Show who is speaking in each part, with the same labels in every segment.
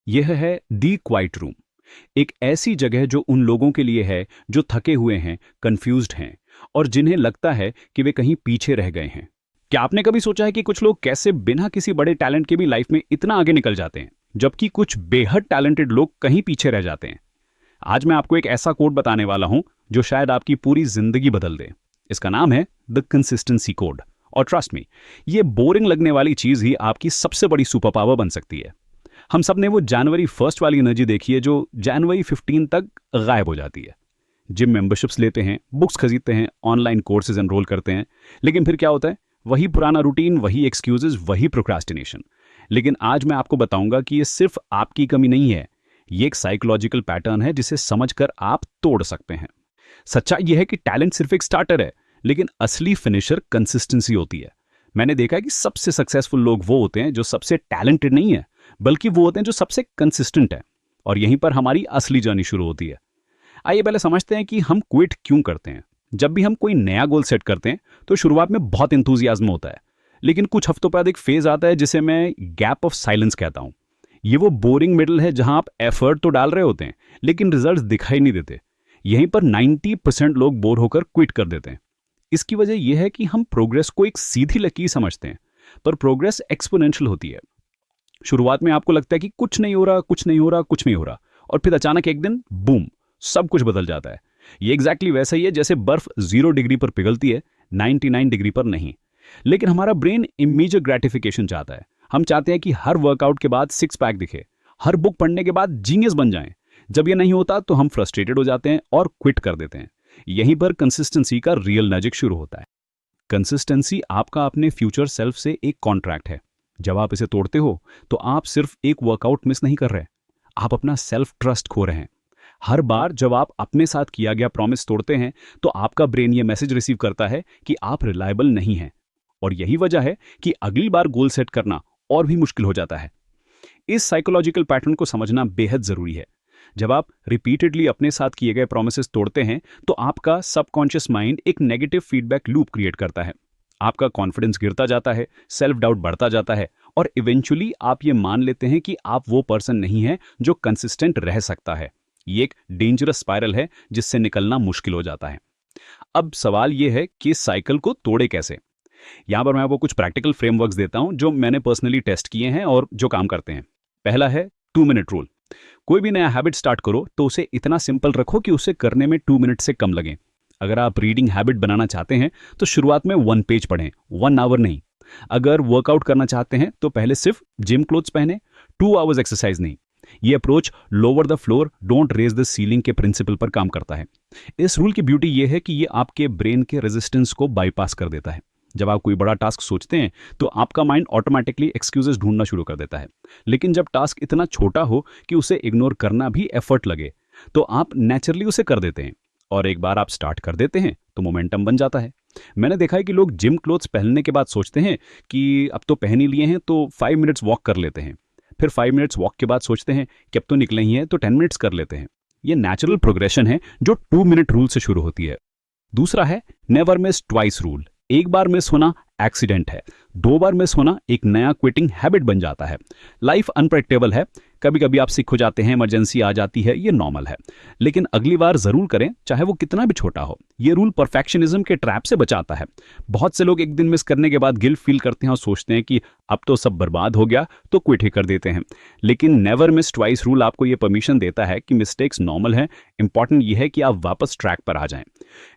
Speaker 1: यह है दी quiet room. एक ऐसी जगह जो उन लोगों के लिए है जो थके हुए हैं, कंफ्यूज्ड हैं और जिन्हें लगता है कि वे कहीं पीछे रह गए हैं। क्या आपने कभी सोचा है कि कुछ लोग कैसे बिना किसी बड़े टैलेंट के भी लाइफ में इतना आगे निकल जाते हैं, जबकि कुछ बेहद टैलेंटेड लोग कहीं पीछे रह जाते हैं? आज मैं आपको एक ऐसा कोड बताने वाला हूं जो शायद आपकी पूरी जिंदगी बदल दे। इसका नाम है द कंसिस्टेंसी कोड। और ट्रस्ट मी, ये बोरिंग लगने वाली चीज ही आपकी सबसे बड़ी सुपर पावर बन सकती है। हम सब ने वो जनवरी 1 वाली एनर्जी देखी है जो जनवरी 15 तक गायब हो जाती है। जिम मेंबरशिप्स लेते हैं, बुक्स खरीदते हैं, ऑनलाइन कोर्सेज एनरोल करते हैं, लेकिन फिर क्या होता है? वही पुराना रूटीन, वही एक्सक्यूजेज, वही प्रोक्रास्टिनेशन। लेकिन आज मैं आपको बताऊंगा कि ये सिर्फ आपकी कमी नहीं है, ये एक साइकोलॉजिकल पैटर्न है जिसे समझकर आप तोड़ सकते हैं। सच्चाई यह है कि टैलेंट सिर्फ एक स्टार्टर है, लेकिन असली फिनिशर कंसिस्टेंसी होती है। मैंने देखा है कि सबसे सक्सेसफुल लोग वो होते हैं जो सबसे टैलेंटेड नहीं है, बल्कि वो होते हैं जो सबसे कंसिस्टेंट है। और यहीं पर हमारी असली जर्नी शुरू होती है। आइए पहले समझते हैं कि हम क्विट क्यों करते हैं। जब भी हम कोई नया गोल सेट करते हैं तो शुरुआत में बहुत इंथुजियाज्म होता है, लेकिन कुछ हफ्तों बाद एक फेज आता है जिसे मैं गैप ऑफ साइलेंस कहता हूं। ये वो बोरिंग मिडल है जहां आप एफर्ट तो डाल रहे होते हैं, लेकिन रिजल्ट्स दिखाई नहीं देते। यहीं पर 90% लोग बोर होकर क्विट कर देते हैं। इसकी वजह यह है कि हम प्रोग्रेस को एक सीधी लकीर समझते हैं, पर प्रोग्रेस एक्सपोनेंशियल होती है। शुरुआत में आपको लगता है कि कुछ नहीं हो रहा, कुछ नहीं हो रहा, कुछ नहीं हो रहा, और फिर अचानक एक दिन बूम, सब कुछ बदल जाता है। ये एग्जैक्टली वैसा ही है जैसे बर्फ 0 डिग्री पर पिघलती है, 99 डिग्री पर नहीं। लेकिन हमारा ब्रेन इमीडिएट ग्रेटिफिकेशन चाहता है। हम चाहते हैं कि हर वर्कआउट के बाद 6 पैक दिखे, हर बुक पढ़ने के बाद जीनियस बन जाएं। जब ये नहीं होता तो हम फ्रस्ट्रेटेड हो जाते हैं और क्विट कर देते हैं। यहीं पर कंसिस्टेंसी का रियल मैजिक शुरू होता है। कंसिस्टेंसी आपका अपने फ्यूचर सेल्फ से एक कॉन्ट्रैक्ट है। जब आप इसे तोड़ते हो तो आप सिर्फ एक वर्कआउट मिस नहीं कर रहे, आप अपना सेल्फ ट्रस्ट खो रहे हैं। हर बार जब आप अपने साथ किया गया प्रॉमिस तोड़ते हैं तो आपका ब्रेन ये मैसेज रिसीव करता है कि आप रिलायबल नहीं हैं। और यही वजह है कि अगली बार गोल सेट करना और भी मुश्किल हो जाता है। इस साइकोलॉजिकल पैटर्न को समझना बेहद जरूरी है। जब आप रिपीटेडली अपने साथ किए गए प्रोमिसेस तोड़ते हैं तो आपका सबकॉन्शियस माइंड एक नेगेटिव फीडबैक लूप क्रिएट करता है। आपका कॉन्फिडेंस गिरता जाता है, सेल्फ डाउट बढ़ता जाता है, और इवेंचुअली आप ये मान लेते हैं कि आप वो पर्सन नहीं है जो कंसिस्टेंट रह सकता है। ये एक डेंजरस स्पाइरल है जिससे निकलना मुश्किल हो जाता है। अब सवाल ये है कि इस साइकिल को तोड़े कैसे। यहां पर मैं आपको कुछ प्रैक्टिकल फ्रेमवर्क्स देता हूं जो मैंने पर्सनली टेस्ट किए हैं और जो काम करते हैं। पहला है 2 मिनट रूल। कोई भी नया हैबिट स्टार्ट करो तो उसे इतना सिंपल रखो कि उसे करने में 2 मिनट से कम लगे। अगर आप रीडिंग हैबिट बनाना चाहते हैं तो शुरुआत में 1 पेज पढ़ें, 1 आवर नहीं। अगर वर्कआउट करना चाहते हैं तो पहले सिर्फ जिम क्लोथ्स पहने, 2 आवर्स एक्सरसाइज नहीं। ये approach lower the floor don't raise the ceiling के प्रिंसिपल पर काम करता है। इस रूल की ब्यूटी ये है कि ये आपके ब्रेन के रेजिस्टेंस को बाईपास कर देता है। जब आप कोई बड़ा टास्क सोचते हैं तो आपका माइंड ऑटोमेटिकली एक्सक्यूजेस ढूंढना शुरू कर देता है। लेकिन जब टास्क इतना छोटा हो कि उसे इग्नोर करना भी एफर्ट लगे तो आप नेचुरली उसे कर देते हैं। और एक बार आप स्टार्ट कर देते हैं तो मोमेंटम बन जाता है। मैंने देखा है कि लोग जिम क्लोथ्स पहनने के बाद सोचते हैं कि अब तो पहन ही लिए हैं तो 5 मिनट्स वॉक कर लेते हैं। फिर 5 मिनट्स वॉक के बाद सोचते हैं कि अब तो निकले ही हैं तो 10 मिनट्स कर लेते हैं। ये नेचुरल प्रोग्रेशन है जो 2 मिनट रूल से शुरू होती है। दूसरा है नेवर मिस ट्वाइस रूल। एक बार मिस होना एक्सीडेंट है, 2 बार मिस होना एक नया क्विटिंग हैबिट बन जाता है। लाइफ अनप्रेडिक्टेबल है, कभी कभी आप सिक हो जाते हैं, इमरजेंसी आ जाती है, ये नॉर्मल है। लेकिन अगली बार जरूर करें, चाहे वो कितना भी छोटा हो। ये रूल परफेक्शनिज्म के ट्रैप से बचाता है। बहुत से लोग एक दिन मिस करने के बाद गिल्ट फील करते हैं और सोचते हैं कि अब तो सब बर्बाद हो गया, तो क्विट ही कर देते हैं। लेकिन नेवर मिस ट्वाइस रूल आपको ये परमिशन देता है कि मिस्टेक्स नॉर्मल है। इंपॉर्टेंट ये है कि आप वापस ट्रैक पर आ जाएं।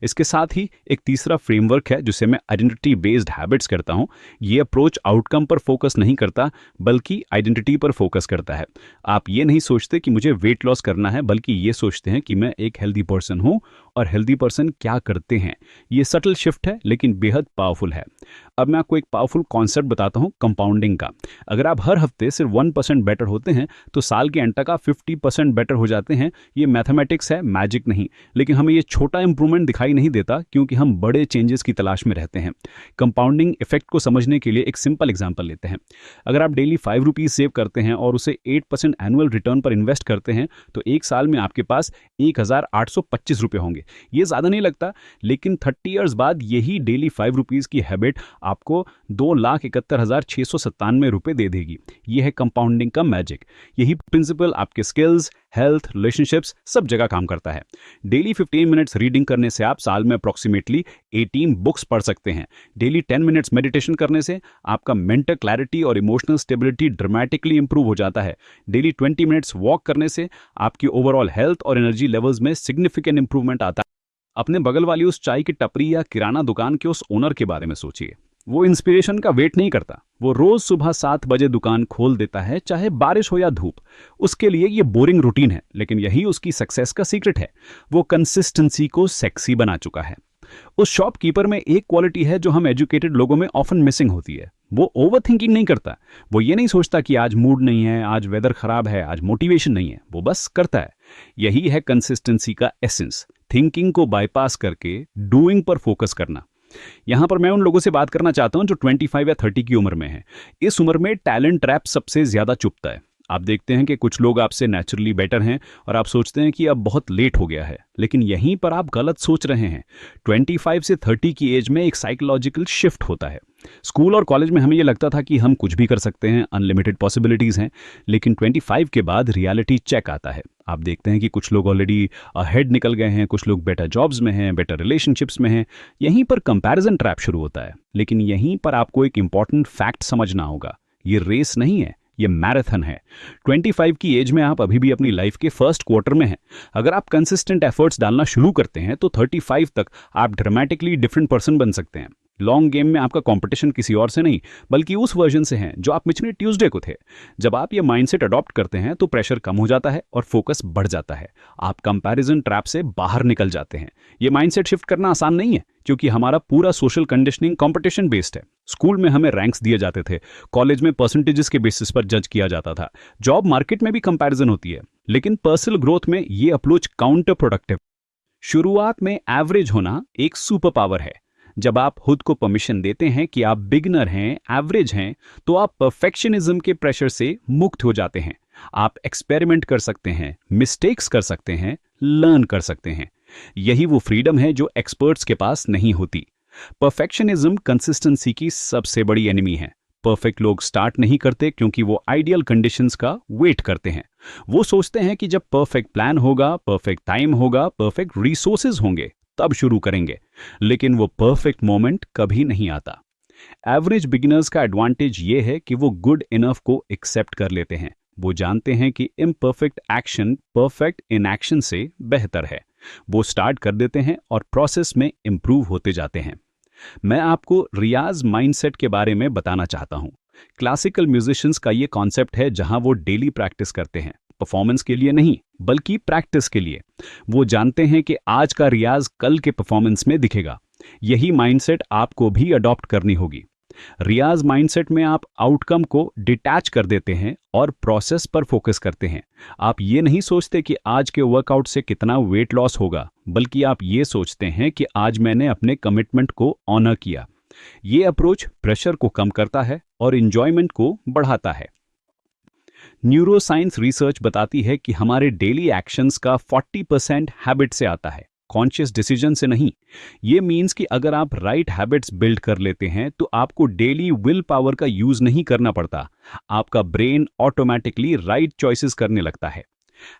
Speaker 1: इसके साथ ही एक तीसरा फ्रेमवर्क है जिसे मैं आइडेंटिटी बेस्ड हैबिट्स करता हूं। ये अप्रोच आउटकम पर फोकस नहीं करता, बल्कि आइडेंटिटी पर फोकस करता है। आप ये नहीं सोचते कि मुझे वेट लॉस करना है, बल्कि ये सोचते हैं कि मैं एक हेल्दी पर्सन हूं और हेल्दी पर्सन क्या करते हैं। ये सटल शिफ्ट है लेकिन बेहद पावरफुल है। अब मैं आपको एक पावरफुल कॉन्सेप्ट बताता हूं कंपाउंडिंग का। अगर आप हर हफ्ते सिर्फ 1% बेटर होते हैं तो साल के एंड तक आप 50% बेटर हो जाते हैं। ये मैथमेटिक्स है, मैजिक नहीं। लेकिन हमें ये छोटा इंप्रूवमेंट दिखाई नहीं देता क्योंकि हम बड़े चेंजेस की तलाश में रहते हैं। कंपाउंडिंग इफेक्ट को समझने के लिए एक सिंपल एग्जांपल लेते हैं। अगर आप डेली 5 रुपीज सेव करते हैं और उसे 8% एनुअल रिटर्न पर इन्वेस्ट करते हैं तो एक साल में आपके पास 1825 रुपये होंगे। चाहिए। ये ज़्यादा नहीं लगता, लेकिन 30 ईयर्स बाद यही डेली 5 रुपीज़ की हैबिट आपको 2,71,697 रुपये दे देगी। ये है कंपाउंडिंग का मैजिक। यही प्रिंसिपल आपके स्किल्स, हेल्थ, रिलेशनशिप्स सब जगह काम करता है। डेली 15 मिनट्स रीडिंग करने से आप साल में अप्रॉक्सीमेटली 18 बुक्स पढ़ सकते हैं। डेली 10 मिनट्स मेडिटेशन करने से आपका मेंटल क्लैरिटी और इमोशनल स्टेबिलिटी ड्रामेटिकली इंप्रूव हो जाता है। डेली 20 मिनट्स वॉक करने से आपकी ओवरऑल हेल्थ और एनर्जी लेवल्स में सिग्निफिकेंट इंप्रूवमेंट आता है। अपने बगल वाली उस चाय की टपरी या किराना दुकान के उस ओनर के बारे में सोचिए। वो इंस्पिरेशन का वेट नहीं करता, वो रोज सुबह 7 बजे दुकान खोल देता है, चाहे बारिश हो या धूप। उसके लिए ये बोरिंग रूटीन है, लेकिन यही उसकी सक्सेस का सीक्रेट है। वो कंसिस्टेंसी को सेक्सी बना चुका है। उस शॉपकीपर में एक क्वालिटी है जो हम एजुकेटेड लोगों में ऑफन मिसिंग होती है। वो ओवर थिंकिंग नहीं करता। वो ये नहीं सोचता कि आज मूड नहीं है, आज वेदर खराब है, आज मोटिवेशन नहीं है। वो बस करता है। यही है कंसिस्टेंसी का एसेंस, थिंकिंग को बाईपास करके डूइंग पर फोकस करना। यहां पर मैं उन लोगों से बात करना चाहता हूं जो 25 या 30 की उम्र में है। इस उम्र में टैलेंट ट्रैप सबसे ज्यादा चुभता है। आप देखते हैं कि कुछ लोग आपसे नेचुरली बेटर हैं और आप सोचते हैं कि अब बहुत लेट हो गया है, लेकिन यहीं पर आप गलत सोच रहे हैं। 25 से 30 की एज में एक साइकोलॉजिकल शिफ्ट होता है। स्कूल और कॉलेज में हमें ये लगता था कि हम कुछ भी कर सकते हैं, अनलिमिटेड पॉसिबिलिटीज हैं, लेकिन 25 के बाद रियलिटी चेक आता है। आप देखते हैं कि कुछ लोग ऑलरेडी अहेड निकल गए हैं, कुछ लोग बेटर जॉब्स में हैं, बेटर रिलेशनशिप्स में हैं। यहीं पर कंपैरिजन ट्रैप शुरू होता है। लेकिन यहीं पर आपको एक इंपॉर्टेंट फैक्ट समझना होगा, ये रेस नहीं है, ये मैराथन है। 25 की एज में आप अभी भी अपनी लाइफ के फर्स्ट क्वार्टर में हैं। अगर आप कंसिस्टेंट एफर्ट्स डालना शुरू करते हैं तो 35 तक आप ड्रामेटिकली डिफरेंट पर्सन बन सकते हैं। लॉन्ग गेम में आपका कंपटीशन किसी और से नहीं, बल्कि उस वर्जन से है जो आप पिछले ट्यूसडे को थे। जब आप ये माइंडसेट अडॉप्ट करते हैं तो प्रेशर कम हो जाता है और फोकस बढ़ जाता है। आप कंपैरिजन ट्रैप से बाहर निकल जाते हैं। ये माइंडसेट शिफ्ट करना आसान नहीं है, क्योंकि हमारा पूरा सोशल कंडीशनिंग कंपटीशन बेस्ड है। स्कूल में हमें रैंक्स दिए जाते थे, कॉलेज में परसेंटेजेस के बेसिस पर जज किया जाता था, जॉब मार्केट में भी कंपैरिजन होती है। लेकिन पर्सनल ग्रोथ में ये अप्रोच काउंटर प्रोडक्टिव। शुरुआत में एवरेज होना एक सुपर पावर है। जब आप खुद को परमिशन देते हैं कि आप बिगिनर हैं, एवरेज हैं, तो आप परफेक्शनिज्म के प्रेशर से मुक्त हो जाते हैं। आप एक्सपेरिमेंट कर सकते हैं, मिस्टेक्स कर सकते हैं, लर्न कर सकते हैं। यही वो फ्रीडम है जो एक्सपर्ट्स के पास नहीं होती। परफेक्शनिज्म कंसिस्टेंसी की सबसे बड़ी एनिमी है। परफेक्ट लोग स्टार्ट नहीं करते क्योंकि वो आइडियल कंडीशंस का वेट करते हैं। वो सोचते हैं कि जब परफेक्ट प्लान होगा, परफेक्ट टाइम होगा, परफेक्ट रिसोर्सेज होंगे, तब शुरू करेंगे। लेकिन वो परफेक्ट मोमेंट कभी नहीं आता। एवरेज बिगिनर्स का एडवांटेज ये है कि वो गुड इनफ को एक्सेप्ट कर लेते हैं। वो जानते हैं कि इम्परफेक्ट एक्शन परफेक्ट इनएक्शन से बेहतर है। वो स्टार्ट कर देते हैं और प्रोसेस में इंप्रूव होते जाते हैं। मैं आपको रियाज माइंडसेट के बारे में बताना चाहता हूं। क्लासिकल म्यूजिशियंस का ये कॉन्सेप्ट है जहां वो डेली प्रैक्टिस करते हैं, परफॉर्मेंस के लिए नहीं, बल्कि प्रैक्टिस के लिए। वो जानते हैं कि आज का रियाज कल के परफॉर्मेंस में दिखेगा। यही माइंडसेट आपको भी अडॉप्ट करनी होगी। रियाज माइंडसेट में आप आउटकम को डिटैच कर देते हैं और प्रोसेस पर फोकस करते हैं। आप ये नहीं सोचते कि आज के वर्कआउट से कितना वेट लॉस होगा, बल्कि आप ये सोचते हैं कि आज मैंने अपने कमिटमेंट को ऑनर किया। ये अप्रोच प्रेशर को कम करता है और इंजॉयमेंट को बढ़ाता है। न्यूरोसाइंस रिसर्च बताती है कि हमारे डेली एक्शंस का 40% हैबिट से आता है, कॉन्शियस डिसीजन से नहीं। ये मीन्स कि अगर आप राइट हैबिट्स बिल्ड कर लेते हैं तो आपको डेली विल पावर का यूज नहीं करना पड़ता। आपका ब्रेन ऑटोमेटिकली राइट चॉइसेस करने लगता है।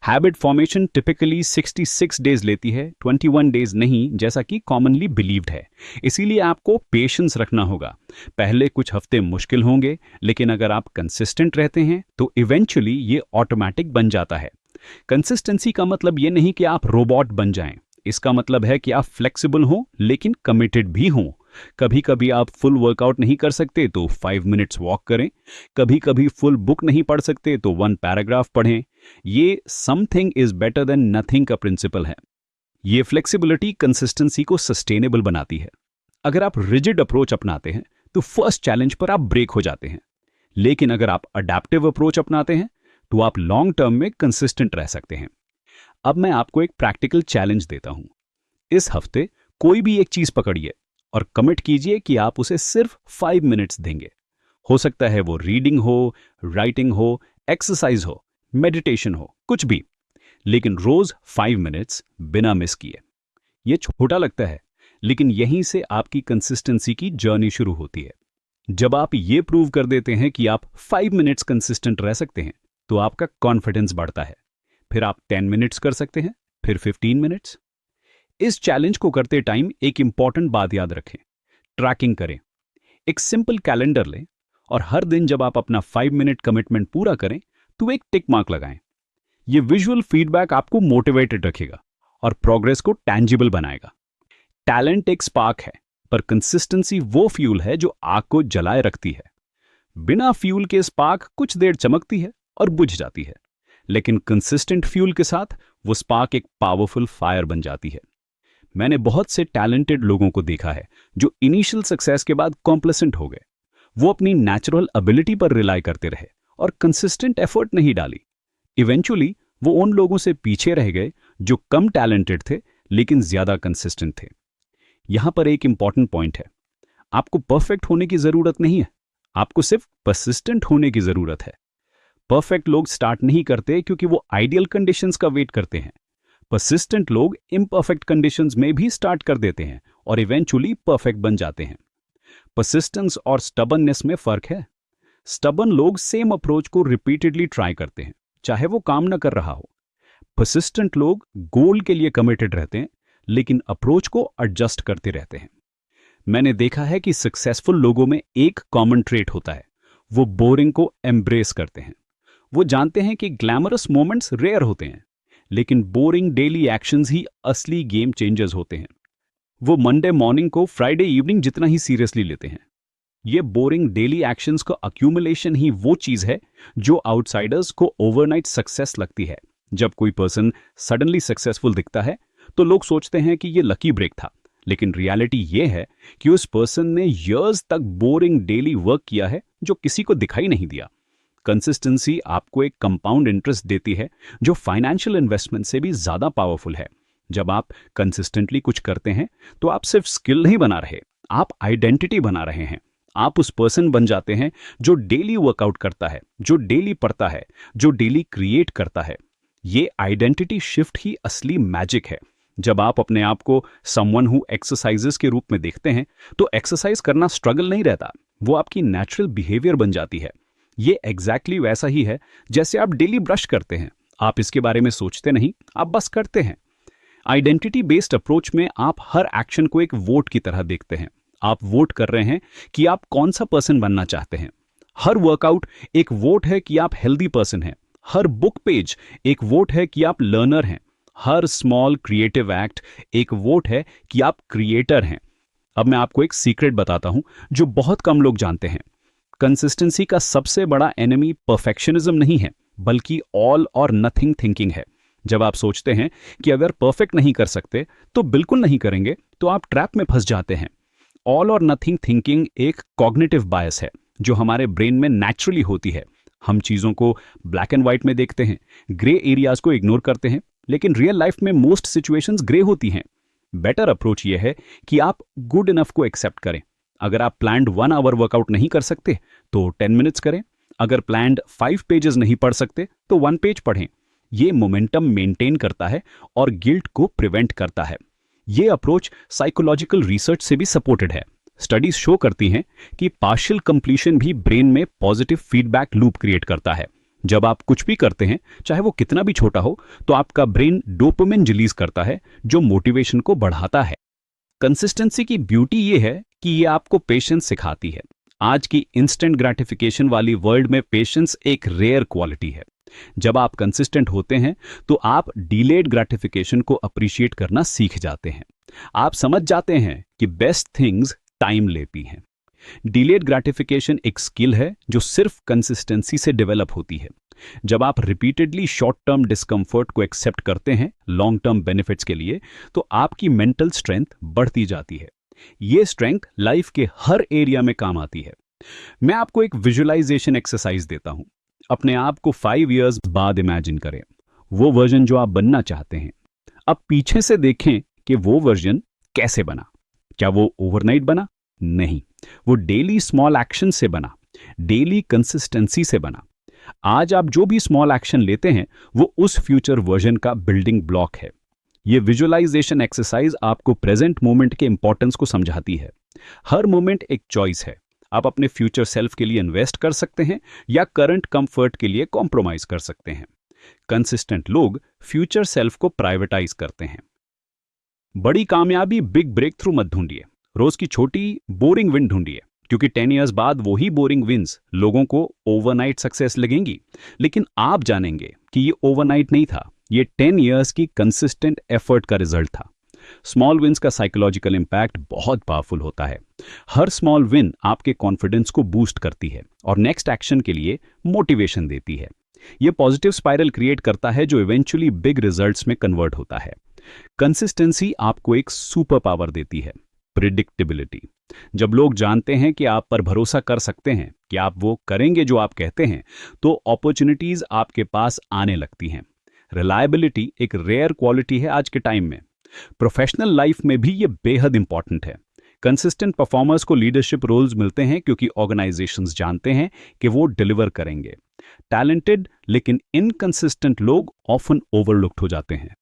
Speaker 1: हैबिट फॉर्मेशन टिपिकली 66 डेज लेती है, 21 डेज नहीं, जैसा कि कॉमनली बिलीव्ड है। इसीलिए आपको पेशेंस रखना होगा। पहले कुछ हफ्ते मुश्किल होंगे, लेकिन अगर आप कंसिस्टेंट रहते हैं तो इवेंचुअली ये ऑटोमेटिक बन जाता है। कंसिस्टेंसी का मतलब ये नहीं कि आप रोबोट बन जाएं। इसका मतलब है कि आप फ्लेक्सिबल हों लेकिन कमिटेड भी हों। कभी कभी आप फुल वर्कआउट नहीं कर सकते तो 5 मिनट्स वॉक करें। कभी कभी फुल बुक नहीं पढ़ सकते तो 1 पैराग्राफ पढ़ें। ये something is better than nothing का प्रिंसिपल है। ये फ्लेक्सिबिलिटी कंसिस्टेंसी को सस्टेनेबल बनाती है। अगर आप रिजिड अप्रोच अपनाते हैं तो फर्स्ट चैलेंज पर आप ब्रेक हो जाते हैं, लेकिन अगर आप अडेप्टिव अप्रोच अपनाते हैं तो आप लॉन्ग टर्म में कंसिस्टेंट रह सकते हैं। अब मैं आपको एक प्रैक्टिकल चैलेंज देता हूं। इस हफ्ते कोई भी एक चीज पकड़िए और कमिट कीजिए कि आप उसे सिर्फ 5 मिनट्स देंगे। हो सकता है वो रीडिंग हो, राइटिंग हो, एक्सरसाइज हो, मेडिटेशन हो, कुछ भी, लेकिन रोज 5 मिनट्स बिना मिस किए। ये छोटा लगता है, लेकिन यहीं से आपकी कंसिस्टेंसी की जर्नी शुरू होती है। जब आप ये प्रूव कर देते हैं कि आप 5 मिनट्स कंसिस्टेंट रह सकते हैं, तो आपका कॉन्फिडेंस बढ़ता है। फिर आप 10 मिनट्स कर सकते हैं, फिर 15 मिनट्स। इस चैलेंज को करते टाइम एक इंपॉर्टेंट बात याद रखें, ट्रैकिंग करें। एक सिंपल कैलेंडर लें और हर दिन जब आप अपना 5 मिनट कमिटमेंट पूरा करें तो एक टिक मार्क लगाएं। ये विजुअल फीडबैक आपको मोटिवेटेड रखेगा और प्रोग्रेस को टैंजिबल बनाएगा। टैलेंट एक स्पार्क है, पर कंसिस्टेंसी वो फ्यूल है जो आग को जलाए रखती है। बिना फ्यूल के स्पार्क कुछ देर चमकती है और बुझ जाती है, लेकिन कंसिस्टेंट फ्यूल के साथ वो स्पार्क एक पावरफुल फायर बन जाती है। मैंने बहुत से टैलेंटेड लोगों को देखा है जो इनिशियल सक्सेस के बाद कॉम्प्लेसेंट हो गए। वो अपनी नेचुरल एबिलिटी पर रिलाई करते रहे और कंसिस्टेंट एफर्ट नहीं डाली। इवेंचुअली वो उन लोगों से पीछे रह गए जो कम टैलेंटेड थे लेकिन ज्यादा कंसिस्टेंट थे। यहां पर एक इंपॉर्टेंट पॉइंट है, आपको परफेक्ट होने की जरूरत नहीं है, आपको सिर्फ परसिस्टेंट होने की जरूरत है। परफेक्ट लोग स्टार्ट नहीं करते क्योंकि वो आइडियल कंडीशंस का वेट करते हैं। परसिस्टेंट लोग इम्परफेक्ट कंडीशंस में भी स्टार्ट कर देते हैं और इवेंचुअली परफेक्ट बन जाते हैं। परसिस्टेंस और स्टबर्ननेस में फर्क है। स्टबर्न लोग सेम अप्रोच को रिपीटेडली ट्राई करते हैं, चाहे वो काम न कर रहा हो। परसिस्टेंट लोग गोल के लिए कमिटेड रहते हैं, लेकिन अप्रोच को एडजस्ट करते रहते हैं। मैंने देखा है कि सक्सेसफुल लोगों में एक कॉमन ट्रेट होता है, वो बोरिंग को एम्ब्रेस करते हैं। वो जानते हैं कि ग्लैमरस मोमेंट्स रेयर होते हैं, लेकिन बोरिंग डेली एक्शंस ही असली गेम चेंजर्स होते हैं। वो मंडे मॉर्निंग को फ्राइडे इवनिंग जितना ही सीरियसली लेते हैं। ये बोरिंग डेली एक्शंस का अक्यूमुलेशन ही वो चीज है जो आउटसाइडर्स को ओवरनाइट सक्सेस लगती है। जब कोई पर्सन सडनली सक्सेसफुल दिखता है तो लोग सोचते हैं कि ये लकी ब्रेक था, लेकिन रियलिटी ये है कि उस पर्सन ने इयर्स तक बोरिंग डेली वर्क किया है जो किसी को दिखाई नहीं दिया। कंसिस्टेंसी आपको एक कंपाउंड इंटरेस्ट देती है जो फाइनेंशियल इन्वेस्टमेंट से भी ज्यादा पावरफुल है। जब आप कंसिस्टेंटली कुछ करते हैं तो आप सिर्फ स्किल नहीं बना रहे, आप आइडेंटिटी बना रहे हैं। आप उस पर्सन बन जाते हैं जो डेली वर्कआउट करता है, जो डेली पढ़ता है, जो डेली क्रिएट करता है। ये आइडेंटिटी शिफ्ट ही असली मैजिक है। जब आप अपने आप को समवन हु एक्सरसाइजेस के रूप में देखते हैं तो एक्सरसाइज करना स्ट्रगल नहीं रहता, वो आपकी नेचुरल बिहेवियर बन जाती है। ये एग्जैक्टली वैसा ही है जैसे आप डेली ब्रश करते हैं। आप इसके बारे में सोचते नहीं, आप बस करते हैं। आइडेंटिटी बेस्ड अप्रोच में आप हर एक्शन को एक वोट की तरह देखते हैं। आप वोट कर रहे हैं कि आप कौन सा पर्सन बनना चाहते हैं। हर वर्कआउट एक वोट है कि आप हेल्दी पर्सन हैं। हर बुक पेज एक वोट है कि आप लर्नर हैं। हर स्मॉल क्रिएटिव एक्ट एक वोट है कि आप क्रिएटर हैं। अब मैं आपको एक सीक्रेट बताता हूं जो बहुत कम लोग जानते हैं। कंसिस्टेंसी का सबसे बड़ा एनिमी परफेक्शनिज्म नहीं है, बल्कि ऑल और नथिंग थिंकिंग है। जब आप सोचते हैं कि अगर परफेक्ट नहीं कर सकते तो बिल्कुल नहीं करेंगे, तो आप ट्रैप में फंस जाते हैं। ऑल और नथिंग थिंकिंग एक कॉग्निटिव बायस है जो हमारे ब्रेन में नेचुरली होती है। हम चीजों को ब्लैक एंड व्हाइट में देखते हैं, ग्रे एरियाज को इग्नोर करते हैं, लेकिन रियल लाइफ में मोस्ट सिचुएशंस ग्रे होती हैं। बेटर अप्रोच यह है कि आप गुड इनफ को एक्सेप्ट करें। अगर आप प्लान्ड 1 आवर वर्कआउट नहीं कर सकते तो 10 मिनट्स करें। अगर प्लान्ड 5 पेजेस नहीं पढ़ सकते तो 1 पेज पढ़ें। ये मोमेंटम मेंटेन करता है और गिल्ट को प्रिवेंट करता है। ये अप्रोच साइकोलॉजिकल रिसर्च से भी सपोर्टेड है। स्टडीज शो करती हैं कि पार्शियल कंप्लीशन भी ब्रेन में पॉजिटिव फीडबैक लूप क्रिएट करता है। जब आप कुछ भी करते हैं, चाहे वो कितना भी छोटा हो, तो आपका ब्रेन डोपामिन रिलीज करता है जो मोटिवेशन को बढ़ाता है। कंसिस्टेंसी की ब्यूटी ये है कि ये आपको पेशेंस सिखाती है। आज की इंस्टेंट ग्रेटिफिकेशन वाली वर्ल्ड में पेशेंस एक रेयर क्वालिटी है। जब आप कंसिस्टेंट होते हैं तो आप डिलेड ग्रेटिफिकेशन को अप्रिशिएट करना सीख जाते हैं। आप समझ जाते हैं कि बेस्ट थिंग्स टाइम लेती हैं। डिलेड ग्रेटिफिकेशन एक स्किल है जो सिर्फ कंसिस्टेंसी से डेवलप होती है। जब आप रिपीटेडली शॉर्ट टर्म डिस्कम्फर्ट को एक्सेप्ट करते हैं लॉन्ग टर्म बेनिफिट्स के लिए, तो आपकी मेंटल स्ट्रेंथ बढ़ती जाती है। ये स्ट्रेंथ लाइफ के हर एरिया में काम आती है। मैं आपको एक विजुअलाइजेशन एक्सरसाइज देता हूं। अपने आप को 5 इयर्स बाद इमेजिन करें, वो वर्जन जो आप बनना चाहते हैं। अब पीछे से देखें कि वो वर्जन कैसे बना। क्या वो ओवरनाइट बना? नहीं, वो डेली स्मॉल एक्शन से बना, डेली कंसिस्टेंसी से बना। आज आप जो भी स्मॉल एक्शन लेते हैं वो उस फ्यूचर वर्जन का बिल्डिंग ब्लॉक है। ये विजुअलाइजेशन एक्सरसाइज आपको प्रेजेंट मोमेंट के इंपॉर्टेंस को समझाती है। हर मोमेंट एक चॉइस है। आप अपने फ्यूचर सेल्फ के लिए इन्वेस्ट कर सकते हैं या करंट कंफर्ट के लिए कॉम्प्रोमाइज कर सकते हैं। कंसिस्टेंट लोग फ्यूचर सेल्फ को प्राइवेटाइज करते हैं। बड़ी कामयाबी, बिग ब्रेक थ्रू मत ढूंढिए। रोज की छोटी बोरिंग विन ढूंढिए, क्योंकि 10 इयर्स बाद वही बोरिंग विंस लोगों को ओवरनाइट सक्सेस लगेंगी। लेकिन आप जानेंगे कि ये ओवरनाइट नहीं था, ये 10 इयर्स की कंसिस्टेंट एफर्ट का रिजल्ट था। स्मॉल विंस का साइकोलॉजिकल इंपैक्ट बहुत पावरफुल होता है। हर स्मॉल विन आपके कॉन्फिडेंस को बूस्ट करती है और नेक्स्ट एक्शन के लिए मोटिवेशन देती है। ये पॉजिटिव स्पाइरल क्रिएट करता है जो इवेंचुअली बिग रिजल्ट्स में कन्वर्ट होता है। कंसिस्टेंसी आपको एक सुपर पावर देती है, प्रिडिक्टेबिलिटी। जब लोग जानते हैं कि आप पर भरोसा कर सकते हैं कि आप वो करेंगे जो आप कहते हैं, तो अपॉर्चुनिटीज आपके पास आने लगती हैं। रिलायबिलिटी एक रेयर क्वालिटी है आज के टाइम में। प्रोफेशनल लाइफ में भी ये बेहद इंपॉर्टेंट है। कंसिस्टेंट परफॉर्मर्स को लीडरशिप रोल्स मिलते हैं क्योंकि ऑर्गेनाइजेशंस जानते हैं कि वो डिलीवर करेंगे। टैलेंटेड लेकिन इनकंसिस्टेंट लोग ऑफन ओवरलुक्ड हो जाते हैं।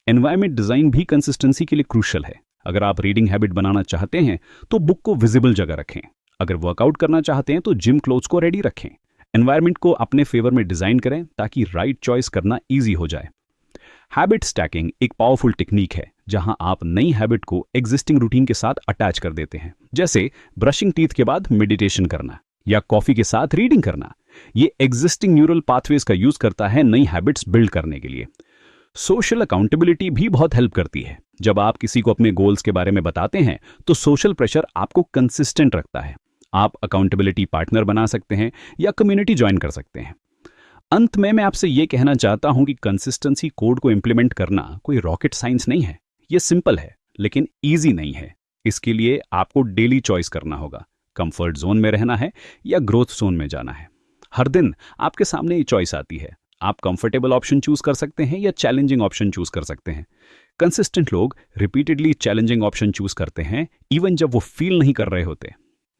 Speaker 1: एनवायरनमेंट डिजाइन भी कंसिस्टेंसी के लिए क्रूशियल है। अगर आप रीडिंग हैबिट बनाना चाहते हैं तो बुक को विजिबल जगह रखें। अगर वर्कआउट करना चाहते हैं तो जिम क्लोथ्स को रेडी रखें। एनवायरनमेंट को अपने फेवर में डिजाइन करें ताकि राइट चॉइस करना इजी हो जाए। हैबिट स्टैकिंग एक पावरफुल टेक्निक है जहां आप नई हैबिट को एग्जिस्टिंग रूटीन के साथ अटैच कर देते हैं, जैसे ब्रशिंग टीथ के बाद मेडिटेशन करना या कॉफी के साथ रीडिंग करना। ये एग्जिस्टिंग न्यूरल पाथवेज का यूज करता है नई हैबिट्स बिल्ड करने के लिए। सोशल अकाउंटेबिलिटी भी बहुत हेल्प करती है। जब आप किसी को अपने गोल्स के बारे में बताते हैं तो सोशल प्रेशर आपको कंसिस्टेंट रखता है। आप अकाउंटेबिलिटी पार्टनर बना सकते हैं या कम्युनिटी ज्वाइन कर सकते हैं। अंत में मैं आपसे ये कहना चाहता हूं कि कंसिस्टेंसी कोड को इंप्लीमेंट करना कोई रॉकेट साइंस नहीं है। ये सिंपल है लेकिन ईजी नहीं है। इसके लिए आपको डेली चॉइस करना होगा, कंफर्ट जोन में रहना है या ग्रोथ जोन में जाना है। हर दिन आपके सामने ये चॉइस आती है। आप कंफर्टेबल ऑप्शन चूज कर सकते हैं या चैलेंजिंग ऑप्शन चूज कर सकते हैं। कंसिस्टेंट लोग रिपीटेडली चैलेंजिंग ऑप्शन चूज करते हैं इवन जब वो फील नहीं कर रहे होते।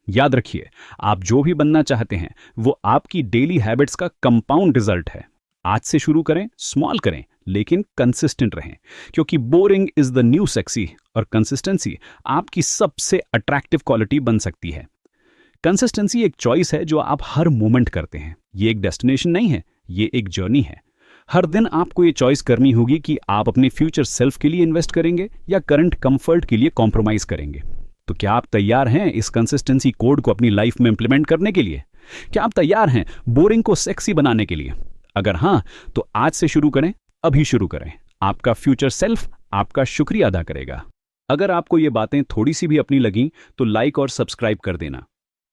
Speaker 1: याद रखिए, आप जो भी बनना चाहते हैं वो आपकी डेली हैबिट्स का कंपाउंड रिजल्ट है। आज से शुरू करें, स्मॉल करें, लेकिन कंसिस्टेंट रहें, क्योंकि boring is the new sexy और कंसिस्टेंसी आपकी सबसे अट्रैक्टिव क्वालिटी बन सकती है। कंसिस्टेंसी एक चॉइस है जो आप हर मोमेंट करते हैं। ये एक डेस्टिनेशन नहीं है, ये एक जर्नी है। हर दिन आपको ये चॉइस करनी होगी कि आप अपने फ्यूचर सेल्फ के लिए इन्वेस्ट करेंगे या करंट कंफर्ट के लिए कॉम्प्रोमाइज करेंगे। तो क्या आप तैयार हैं इस कंसिस्टेंसी कोड को अपनी लाइफ में इंप्लीमेंट करने के लिए? क्या आप तैयार हैं बोरिंग को सेक्सी बनाने के लिए? अगर हां, तो आज से शुरू करें, अभी शुरू करें। आपका फ्यूचर सेल्फ आपका शुक्रिया अदा करेगा। अगर आपको ये बातें थोड़ी सी भी अपनी लगीं तो लाइक और सब्सक्राइब कर देना।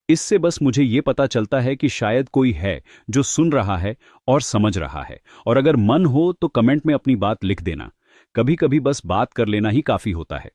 Speaker 1: इससे बस मुझे ये पता चलता है कि शायद कोई है जो सुन रहा है और समझ रहा है। और अगर मन हो तो कमेंट में अपनी बात लिख देना। कभी कभी बस बात कर लेना ही काफी होता है।